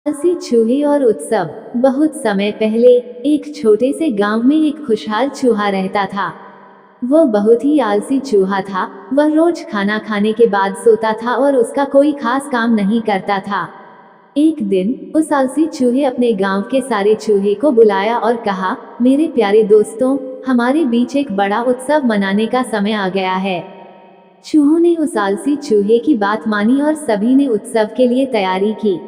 आलसी चूहे और उत्सव। बहुत समय पहले एक छोटे से गांव में एक खुशहाल चूहा रहता था। वह बहुत ही आलसी चूहा था। वह रोज खाना खाने के बाद सोता था और उसका कोई खास काम नहीं करता था। एक दिन उस आलसी चूहे अपने गांव के सारे चूहे को बुलाया और कहा, मेरे प्यारे दोस्तों, हमारे बीच एक बड़ा उत्सव मनाने का समय आ गया है। चूहों ने उस आलसी चूहे की बात मानी और सभी ने उत्सव के लिए तैयारी की।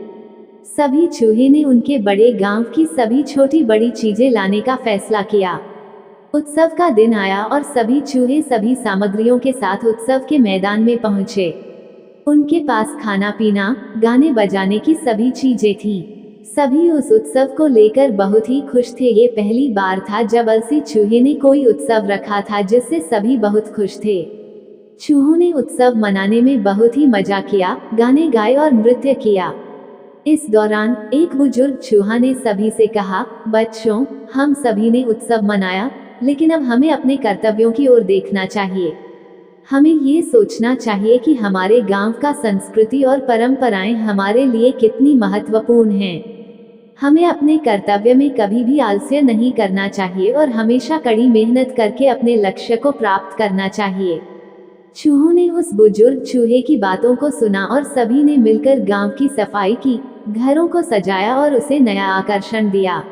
सभी चूहे ने उनके बड़े गांव की सभी छोटी बड़ी चीजें लाने का फैसला किया। उत्सव का दिन आया और सभी चूहे सभी सामग्रियों के साथ उत्सव के मैदान में पहुंचे। उनके पास खाना पीना, गाने बजाने की सभी चीजें थी। सभी उस उत्सव को लेकर बहुत ही खुश थे। ये पहली बार था जब आलसी चूहे ने कोई उत्सव रखा था जिससे सभी बहुत खुश थे। चूहों ने उत्सव मनाने में बहुत ही मजा किया, गाने गाए और नृत्य किया। इस दौरान एक बुजुर्ग चूहा ने सभी से कहा, बच्चों, हम सभी ने उत्सव मनाया, लेकिन अब हमें अपने कर्तव्यों की ओर देखना चाहिए। हमें ये सोचना चाहिए कि हमारे गांव का संस्कृति और परंपराएं हमारे लिए कितनी महत्वपूर्ण हैं। हमें अपने कर्तव्य में कभी भी आलस्य नहीं करना चाहिए और हमेशा कड़ी मेहनत करके अपने लक्ष्य को प्राप्त करना चाहिए। चूहों ने उस बुजुर्ग चूहे की बातों को सुना और सभी ने मिलकर गांव की सफाई की, घरों को सजाया और उसे नया आकर्षण दिया।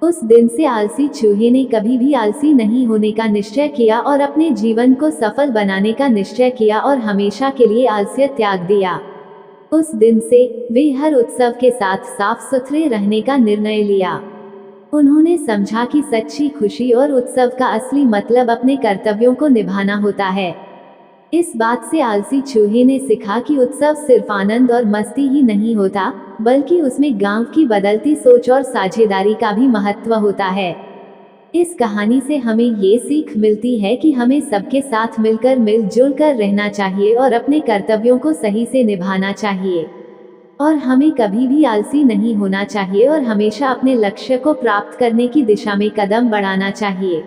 उस दिन से आलसी चूहे ने कभी भी आलसी नहीं होने का निश्चय किया और अपने जीवन को सफल बनाने का निश्चय किया और हमेशा के लिए आलस्य त्याग दिया। उस दिन से वे हर उत्सव के साथ साफ सुथरे रहने का निर्णय लिया। उन्होंने समझा कि सच्ची खुशी और उत्सव का असली मतलब अपने कर्तव्यों को निभाना होता है। इस बात से आलसी चूहे ने सीखा कि उत्सव सिर्फ आनंद और मस्ती ही नहीं होता, बल्कि उसमें गांव की बदलती सोच और साझेदारी का भी महत्व होता है। इस कहानी से हमें ये सीख मिलती है कि हमें सबके साथ मिलकर मिलजुल कर रहना चाहिए और अपने कर्तव्यों को सही से निभाना चाहिए। और हमें कभी भी आलसी नहीं होना चाहिए और हमेशा अपने लक्ष्य को प्राप्त करने की दिशा में कदम बढ़ाना चाहिए।